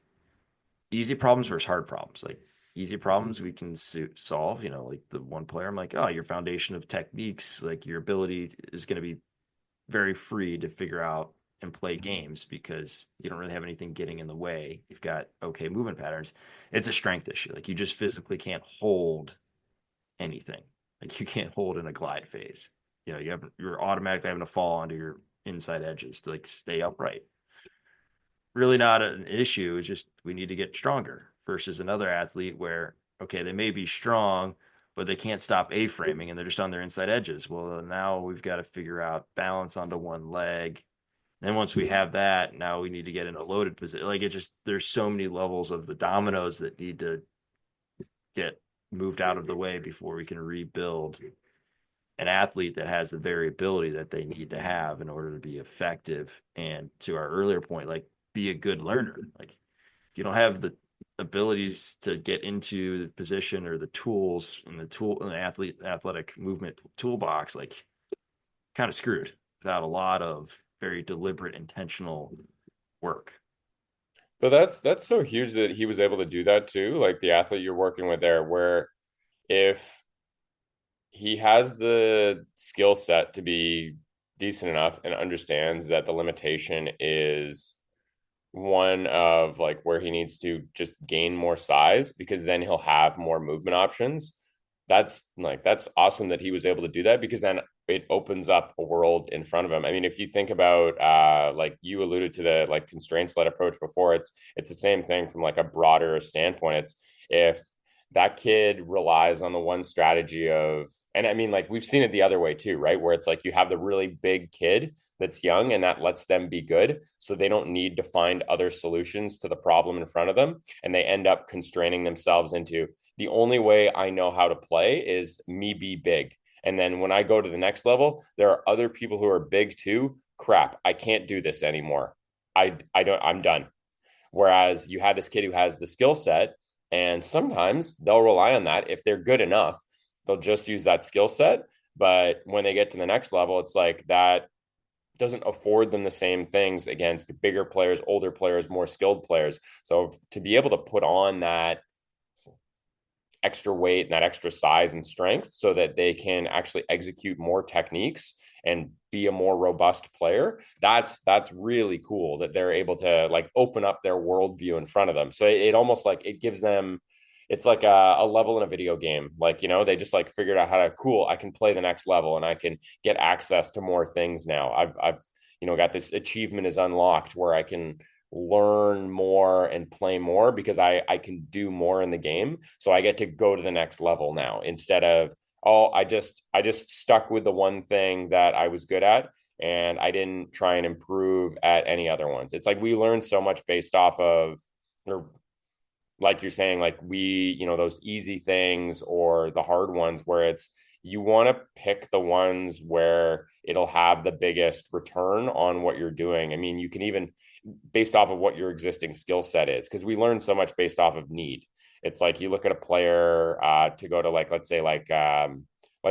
easy problems versus hard problems. Like easy problems we can solve. Like the one player, I'm like, oh, your foundation of techniques, like your ability is going to be very free to figure out and play games because you don't really have anything getting in the way. You've got okay movement patterns. It's a strength issue. Like you just physically can't hold anything. Like you can't hold in a glide phase. You're automatically having to fall onto your inside edges to like stay upright. Really not an issue. It's just we need to get stronger versus another athlete where, okay, they may be strong, but they can't stop A-framing and they're just on their inside edges. Well, now we've got to figure out balance onto one leg. Then once we have that, now we need to get in a loaded position. Like there's so many levels of the dominoes that need to get moved out of the way before we can rebuild an athlete that has the variability that they need to have in order to be effective. And to our earlier point, like be a good learner. Like if you don't have the abilities to get into the position or the tools and the athletic movement toolbox, like kind of screwed without a lot of very deliberate, intentional work. But that's so huge that he was able to do that too. Like the athlete you're working with there, where if he has the skill set to be decent enough and understands that the limitation is one of like where he needs to just gain more size because then he'll have more movement options. That's awesome that he was able to do that because then it opens up a world in front of him. I mean, if you think about like you alluded to the like constraints led approach before, it's the same thing from like a broader standpoint. It's if that kid relies on the one strategy of, and I mean like we've seen it the other way too, right? Where it's like you have the really big kid that's young and that lets them be good so they don't need to find other solutions to the problem in front of them and they end up constraining themselves into the only way I know how to play is me be big. And then when I go to the next level, there are other people who are big too. Crap, I can't do this anymore. I don't I'm done. Whereas you have this kid who has the skill set and sometimes they'll rely on that if they're good enough. They'll just use that skill set, but when they get to the next level, it's like that doesn't afford them the same things against bigger players, older players, more skilled players. So to be able to put on that extra weight and that extra size and strength so that they can actually execute more techniques and be a more robust player, that's really cool that they're able to like open up their worldview in front of them. So it almost like it gives them, it's like a level in a video game. Like, they just like figured out how to, cool, I can play the next level and I can get access to more things now. I've got this achievement is unlocked where I can learn more and play more because I can do more in the game. So I get to go to the next level now instead of, oh, I just stuck with the one thing that I was good at and I didn't try and improve at any other ones. It's like we learn so much based off of, or like you're saying, like those easy things or the hard ones where it's you want to pick the ones where it'll have the biggest return on what you're doing. I mean, you can even based off of what your existing skill set is, because we learn so much based off of need. It's like you look at a player to go to like, let's say like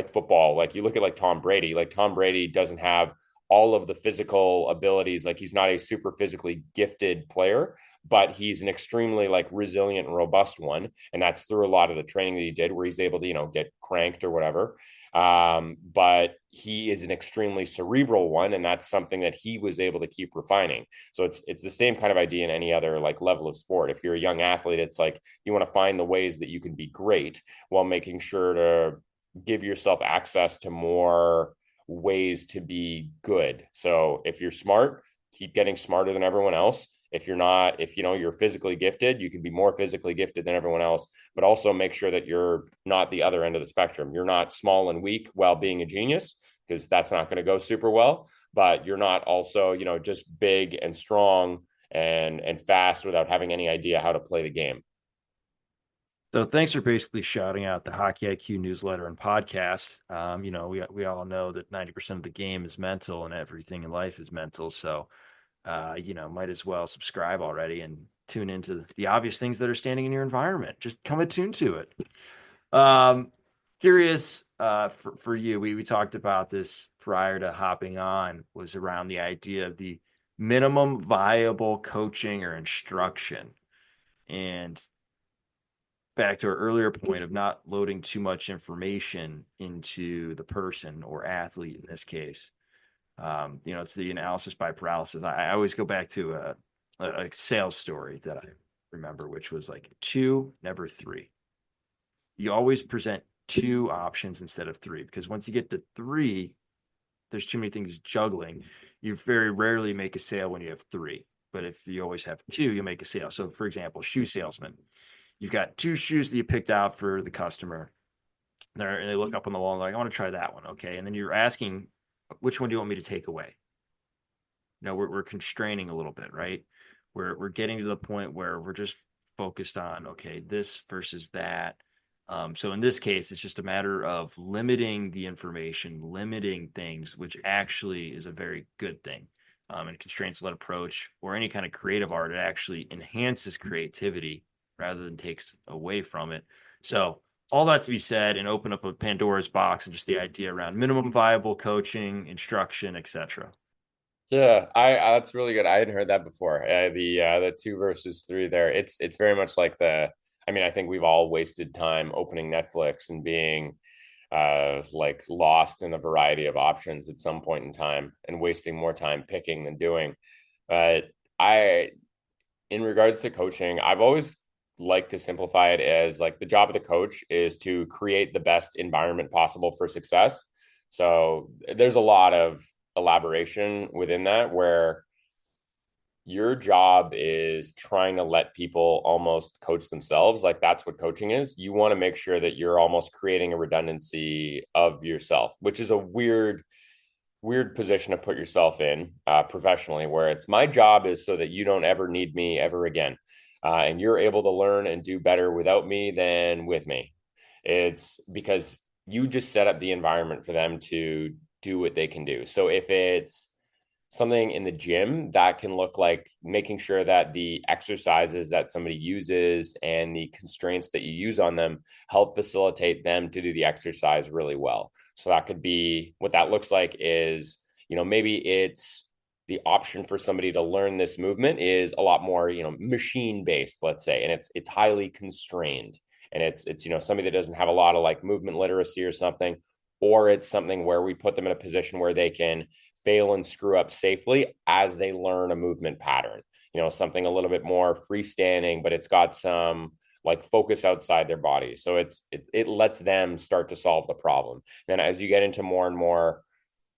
football, like you look at like Tom Brady doesn't have all of the physical abilities. Like he's not a super physically gifted player, but he's an extremely like resilient and robust one. And that's through a lot of the training that he did where he's able to, get cranked or whatever. But he is an extremely cerebral one, and that's something that he was able to keep refining. So it's the same kind of idea in any other like level of sport. If you're a young athlete, it's like you want to find the ways that you can be great while making sure to give yourself access to more ways to be good. So if you're smart, keep getting smarter than everyone else. If you're not, if you're physically gifted, you can be more physically gifted than everyone else, but also make sure that you're not the other end of the spectrum. You're not small and weak while being a genius, because that's not going to go super well, but you're not also, just big and strong and fast without having any idea how to play the game. So thanks for basically shouting out the Hockey IQ newsletter and podcast. We all know that 90% of the game is mental and everything in life is mental. So, might as well subscribe already and tune into the obvious things that are standing in your environment. Just come attuned to it. Um, Curious for you, we talked about this prior to hopping on, was around the idea of the minimum viable coaching or instruction. And back to our earlier point of not loading too much information into the person or athlete in this case. It's the analysis by paralysis. I always go back to a sales story that I remember, which was like two, never three. You always present two options instead of three, because once you get to three, there's too many things juggling. You very rarely make a sale when you have three. But if you always have two, you'll make a sale. So, for example, shoe salesman, you've got two shoes that you picked out for the customer. And they look up on the wall and like, I want to try that one. Okay. And then you're asking, which one do you want me to take away? We're constraining a little bit, right? We're getting to the point where we're just focused on, okay, this versus that. So in this case, it's just a matter of limiting the information, limiting things, which actually is a very good thing. And constraints-led approach or any kind of creative art, it actually enhances creativity rather than takes away from it. So all that to be said, and open up a Pandora's box and just the idea around minimum viable coaching, instruction, etc. Yeah, I that's really good. I hadn't heard that before. The two versus three there. It's very much like I mean, I think we've all wasted time opening Netflix and being like lost in a variety of options at some point in time and wasting more time picking than doing. But I in regards to coaching, I've always liked to simplify it as like the job of the coach is to create the best environment possible for success. So there's a lot of elaboration within that where your job is trying to let people almost coach themselves. Like that's what coaching is. You want to make sure that you're almost creating a redundancy of yourself, which is a weird position to put yourself in professionally, where it's my job is so that you don't ever need me ever again. And you're able to learn and do better without me than with me. It's because you just set up the environment for them to do what they can do. So if it's something in the gym, that can look like making sure that the exercises that somebody uses and the constraints that you use on them help facilitate them to do the exercise really well. So that could be what that looks like is, maybe it's the option for somebody to learn this movement is a lot more, machine based, let's say, and it's highly constrained. And it's somebody that doesn't have a lot of like movement literacy or something, or it's something where we put them in a position where they can fail and screw up safely as they learn a movement pattern. Something a little bit more freestanding, but it's got some like focus outside their body. So it lets them start to solve the problem. Then as you get into more and more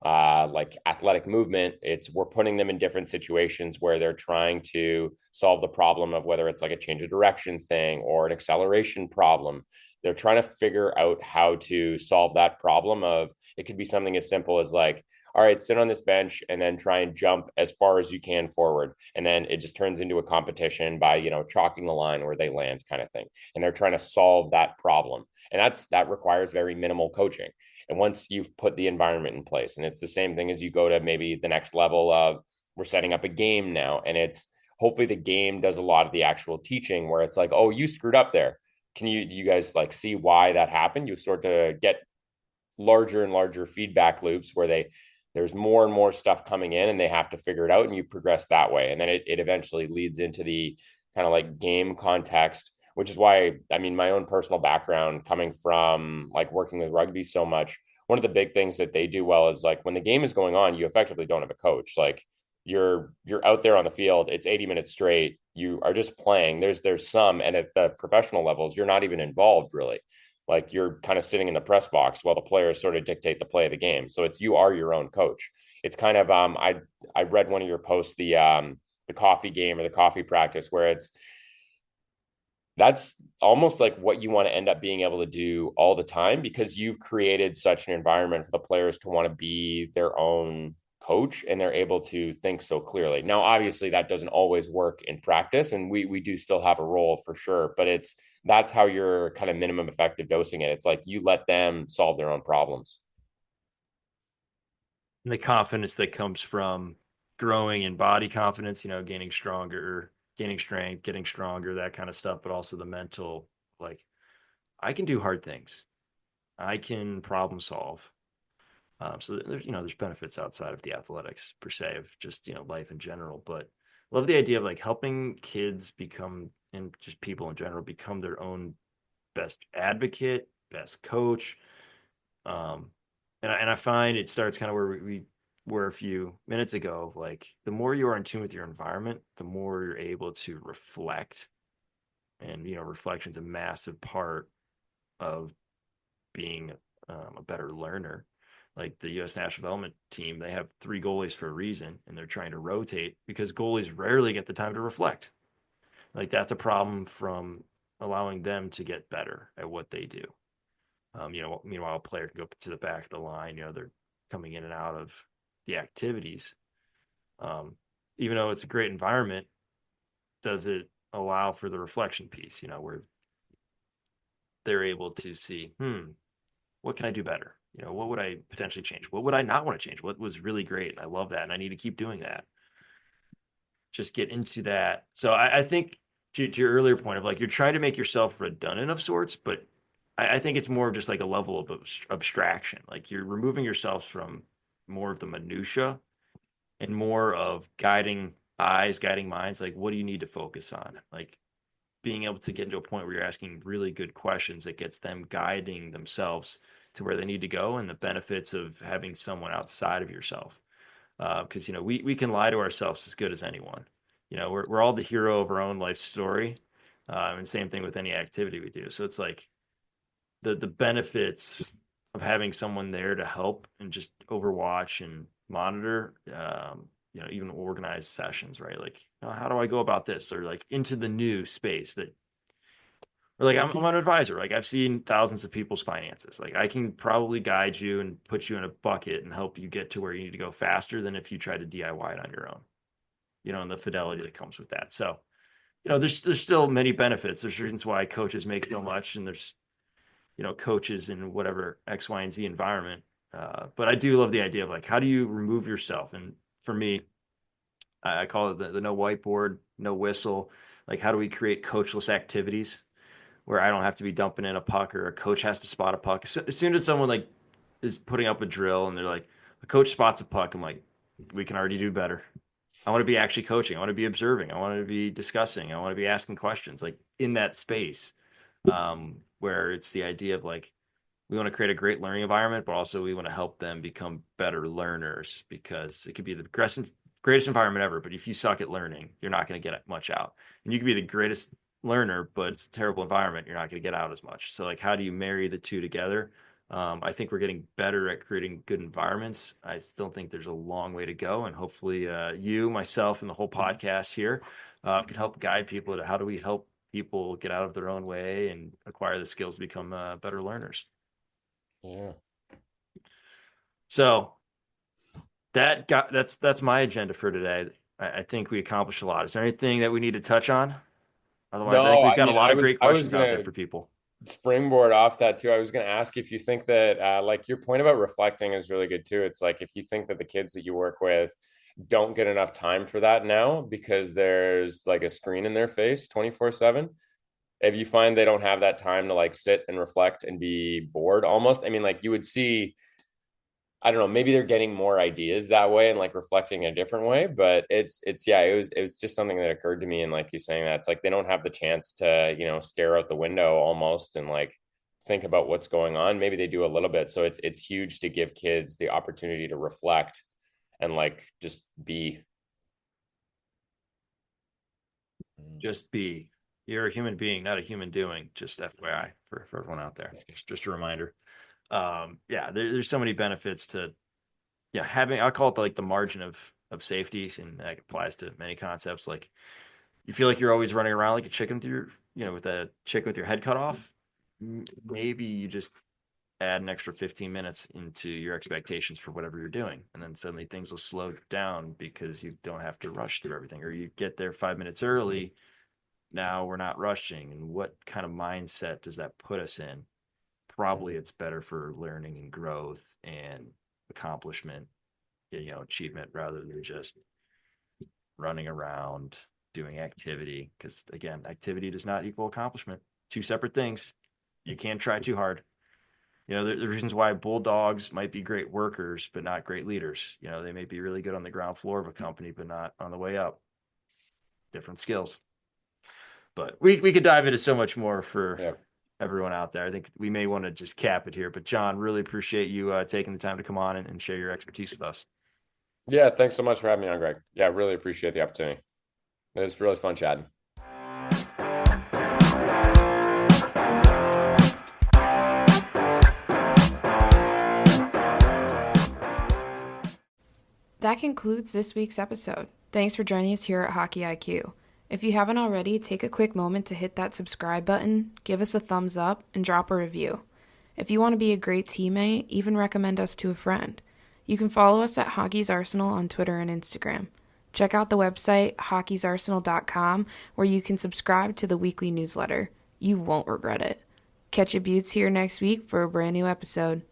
like athletic movement. It's we're putting them in different situations where they're trying to solve the problem of whether it's like a change of direction thing or an acceleration problem. They're trying to figure out how to solve that problem of it could be something as simple as like, all right, sit on this bench and then try and jump as far as you can forward. And then it just turns into a competition by, chalking the line where they land kind of thing. And they're trying to solve that problem. And that requires very minimal coaching. And once you've put the environment in place, and it's the same thing as you go to maybe the next level of we're setting up a game now, and it's hopefully the game does a lot of the actual teaching where it's like, oh, you screwed up there. Can you guys like see why that happened? You sort of get larger and larger feedback loops where there's more and more stuff coming in and they have to figure it out, and you progress that way. And then it eventually leads into the kind of like game context, which is why, I mean, my own personal background coming from like working with rugby so much, one of the big things that they do well is like when the game is going on, you effectively don't have a coach. Like you're out there on the field, it's 80 minutes straight, you are just playing. There's some, and at the professional levels you're not even involved really, like you're kind of sitting in the press box while the players sort of dictate the play of the game. So you are your own coach. It's kind of I read one of your posts, the coffee game or the coffee practice, where that's almost like what you want to end up being able to do all the time because you've created such an environment for the players to want to be their own coach and they're able to think so clearly. Now, obviously, that doesn't always work in practice, and we do still have a role for sure, but that's how you're kind of minimum effective dosing it. It's like you let them solve their own problems. And the confidence that comes from growing in body confidence, gaining stronger, gaining strength, getting stronger, that kind of stuff, but also the mental, like, I can do hard things. I can problem solve. So there's benefits outside of the athletics per se of just, life in general. But I love the idea of like helping kids become, and just people in general, become their own best advocate, best coach. Um, and I find it starts kind of where we were a few minutes ago of like the more you are in tune with your environment, the more you're able to reflect. And reflection's a massive part of being a better learner. Like the U.S. national development team, they have three goalies for a reason, and they're trying to rotate because goalies rarely get the time to reflect. Like that's a problem from allowing them to get better at what they do. Meanwhile, a player can go to the back of the line. They're coming in and out of the activities. Um, Even though it's a great environment, does it allow for the reflection piece? Where they're able to see, what can I do better? What would I potentially change? What would I not want to change? What was really great? And I love that. And I need to keep doing that. Just get into that. So I think to your earlier point of like, you're trying to make yourself redundant of sorts, but I think it's more of just like a level of abstraction. Like you're removing yourselves from more of the minutia and more of guiding eyes, guiding minds. Like, what do you need to focus on? Like, being able to get into a point where you're asking really good questions that gets them guiding themselves to where they need to go and the benefits of having someone outside of yourself. Because we can lie to ourselves as good as anyone. We're all the hero of our own life story, and same thing with any activity we do. So it's like the benefits of having someone there to help and just overwatch and monitor. Even organize sessions, right? Like, how do I go about this, or like into the new space that or like I'm an advisor. Like I've seen thousands of people's finances. Like I can probably guide you and put you in a bucket and help you get to where you need to go faster than if you try to DIY it on your own. And the fidelity that comes with that. So, there's still many benefits. There's reasons why coaches make so much, and there's coaches in whatever X, Y, and Z environment. But I do love the idea of like how do you remove yourself? And for me, I call it the no whiteboard, no whistle. Like how do we create coachless activities where I don't have to be dumping in a puck or a coach has to spot a puck. As soon as someone like is putting up a drill and they're like, a coach spots a puck, I'm like, we can already do better. I want to be actually coaching. I want to be observing. I want to be discussing. I want to be asking questions like in that space where it's the idea of like, we want to create a great learning environment, but also we want to help them become better learners because it could be the greatest environment ever. But if you suck at learning, you're not going to get much out. And you could be the greatest learner, but it's a terrible environment. You're not going to get out as much. So like, how do you marry the two together? I think we're getting better at creating good environments. I still think there's a long way to go, and hopefully, you, myself, and the whole podcast here can help guide people to how do we help people get out of their own way and acquire the skills to become better learners. Yeah. So that's my agenda for today. I think we accomplished a lot. Is there anything that we need to touch on? Otherwise, I think No, we've I got a mean, lot of great I was questions out there gonna for people. springboard off that too. I was gonna ask if you think that like your point about reflecting is really good too. It's like if you think that the kids that you work with don't get enough time for that now because there's like a screen in their face 24/7. If you find they don't have that time to like sit and reflect and be bored almost, I mean, like you would see, I don't know, maybe they're getting more ideas that way and like reflecting a different way, but yeah, it was just something that occurred to me. And like you saying that, it's like they don't have the chance to, stare out the window almost and like think about what's going on. Maybe they do a little bit. So it's huge to give kids the opportunity to reflect and like just be. Just be. You're a human being, not a human doing. Just FYI for everyone out there. Just a reminder. Yeah, there's so many benefits to having. I call it like the margin of safety, and that applies to many concepts. Like you feel like you're always running around like a chicken with with a chicken with your head cut off. Maybe you just add an extra 15 minutes into your expectations for whatever you're doing, and then suddenly things will slow down because you don't have to rush through everything, or you get there 5 minutes early. Now we're not rushing, and what kind of mindset does that put us in? Probably it's better for learning and growth and accomplishment, achievement, rather than just running around doing activity, because again, activity does not equal accomplishment. Two separate things. You can't try too hard. The reasons why bulldogs might be great workers but not great leaders. They may be really good on the ground floor of a company but not on the way up. Different skills. But we could dive into so much more for Yeah. everyone out there. I think we may want to just cap it here. But Jon, really appreciate you taking the time to come on and share your expertise with us. Yeah. Thanks so much for having me on, Greg. Yeah. Really appreciate the opportunity. It was really fun chatting. That concludes this week's episode. Thanks for joining us here at Hockey IQ. If you haven't already, take a quick moment to hit that subscribe button, give us a thumbs up, and drop a review. If you want to be a great teammate, even recommend us to a friend. You can follow us at Hockey's Arsenal on Twitter and Instagram. Check out the website, hockeysarsenal.com, where you can subscribe to the weekly newsletter. You won't regret it. Catch your buttes here next week for a brand new episode.